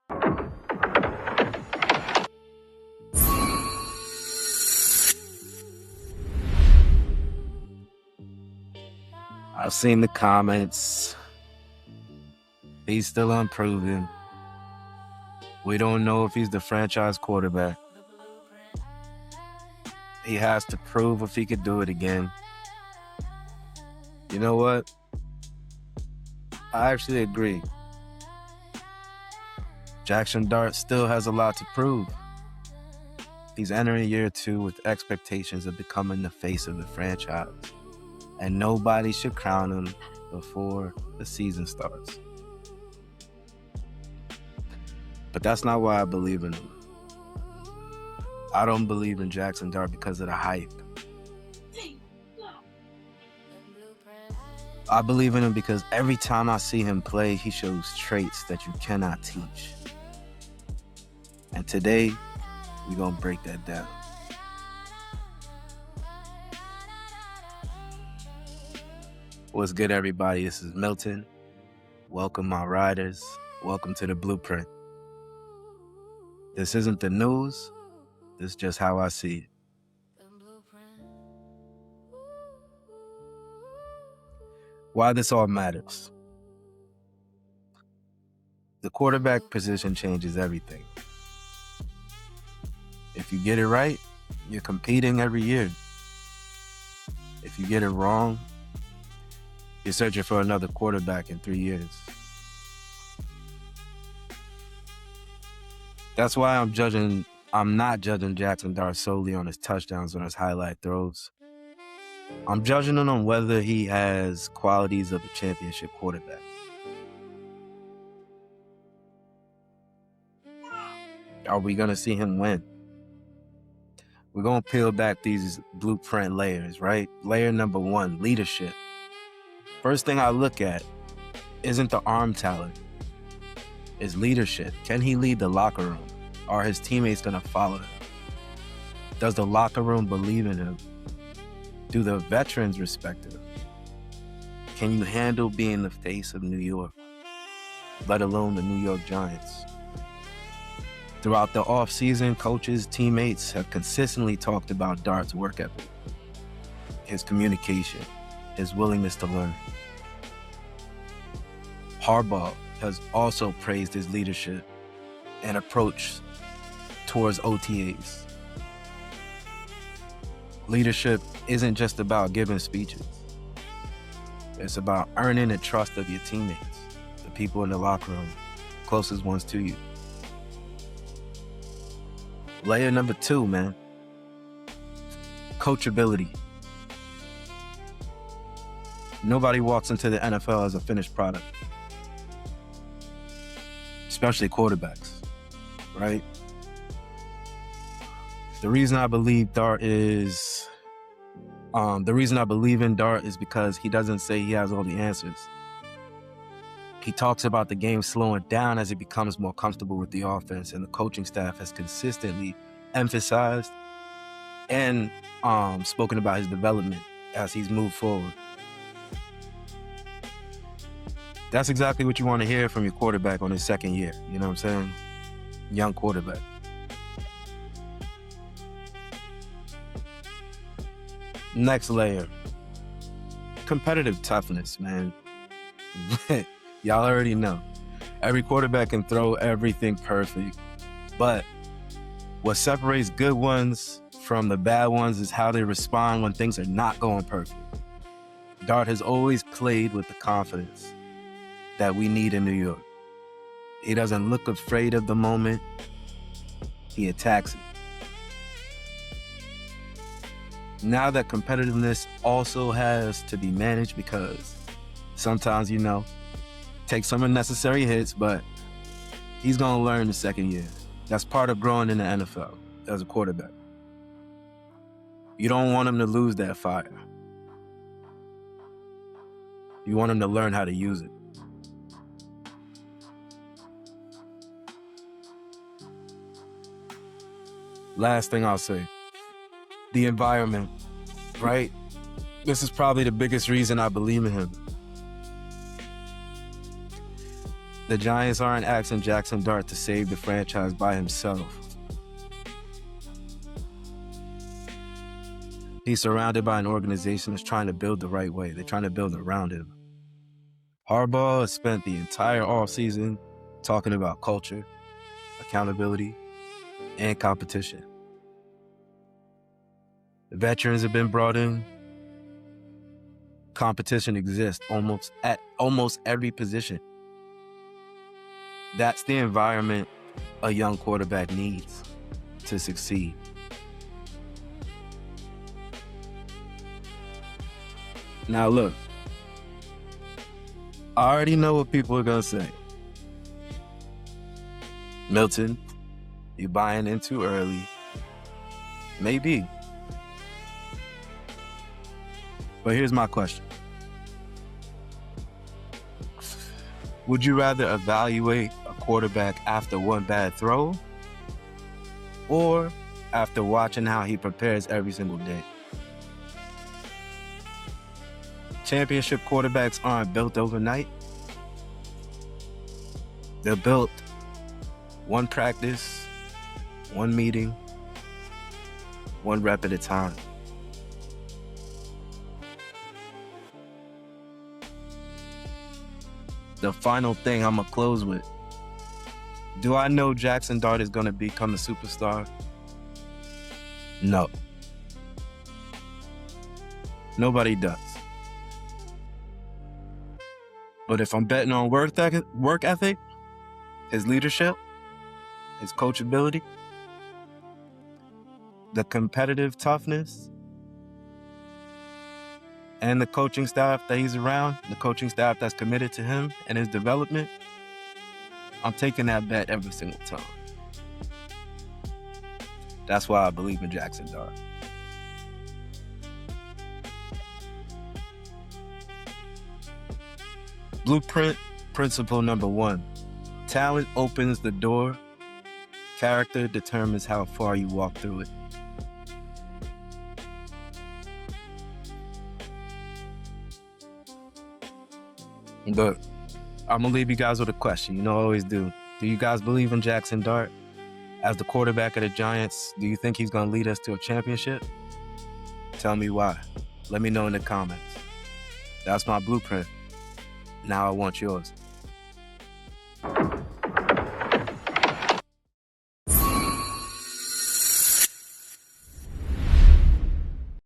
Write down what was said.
I've seen the comments. He's still unproven. We don't know if he's the franchise quarterback. He has to prove if he could do it again. You know what? I actually agree. Jaxson Dart still has a lot to prove. He's entering year 2 with expectations of becoming the face of the franchise. And nobody should crown him before the season starts. But that's not why I believe in him. I don't believe in Jaxson Dart because of the hype. I believe in him because every time I see him play, he shows traits that you cannot teach. And today, we're going to break that down. What's good, everybody? This is Milton. Welcome, my riders. Welcome to the Blueprint. This isn't the news. This is just how I see it. Why this all matters. The quarterback position changes everything. If you get it right, you're competing every year. If you get it wrong, you're searching for another quarterback in 3 years. That's why I'm not judging Jaxson Dart solely on his touchdowns or his highlight throws. I'm judging him on whether he has qualities of a championship quarterback. Are we going to see him win? We're going to peel back these blueprint layers, right? Layer number 1, leadership. First thing I look at isn't the arm talent, it's leadership. Can he lead the locker room? Are his teammates going to follow him? Does the locker room believe in him? Do the veterans respect him? Can you handle being the face of New York, let alone the New York Giants? Throughout the offseason, coaches, teammates have consistently talked about Dart's work ethic, his communication, his willingness to learn. Harbaugh has also praised his leadership and approach towards OTAs. Leadership isn't just about giving speeches. It's about earning the trust of your teammates, the people in the locker room, closest ones to you. Layer number 2, man. Coachability. Nobody walks into the NFL as a finished product, especially quarterbacks, right? The reason I believe in Dart is because he doesn't say he has all the answers. He talks about the game slowing down as he becomes more comfortable with the offense, and the coaching staff has consistently emphasized and spoken about his development as he's moved forward. That's exactly what you want to hear from your quarterback on his second year. You know what I'm saying? Young quarterback. Next layer. Competitive toughness, man. Y'all already know. Every quarterback can throw everything perfect. But what separates good ones from the bad ones is how they respond when things are not going perfect. Dart has always played with the confidence that we need in New York. He doesn't look afraid of the moment. He attacks it. Now that competitiveness also has to be managed because sometimes, take some unnecessary hits, but he's going to learn the second year. That's part of growing in the NFL as a quarterback. You don't want him to lose that fire. You want him to learn how to use it. Last thing I'll say, the environment, right? This is probably the biggest reason I believe in him. The Giants aren't asking Jaxson Dart to save the franchise by himself. He's surrounded by an organization that's trying to build the right way. They're trying to build around him. Harbaugh has spent the entire offseason talking about culture, accountability, and competition. The veterans have been brought in. Competition exists at almost every position. That's the environment a young quarterback needs to succeed. Now look, I already know what people are gonna say. Milton, you buying in too early. Maybe. But here's my question. Would you rather evaluate a quarterback after one bad throw or after watching how he prepares every single day? Championship quarterbacks aren't built overnight. They're built one practice, one meeting, one rep at a time. The final thing I'm going to close with. Do I know Jaxson Dart is going to become a superstar? No. Nobody does. But if I'm betting on work ethic, his leadership, his coachability, the competitive toughness, and the coaching staff that he's around, the coaching staff that's committed to him and his development, I'm taking that bet every single time. That's why I believe in Jaxson Dart. Blueprint principle number 1. Talent opens the door. Character determines how far you walk through it. But I'm going to leave you guys with a question. You know I always do. Do you guys believe in Jaxson Dart? As the quarterback of the Giants, do you think he's going to lead us to a championship? Tell me why. Let me know in the comments. That's my blueprint. Now I want yours.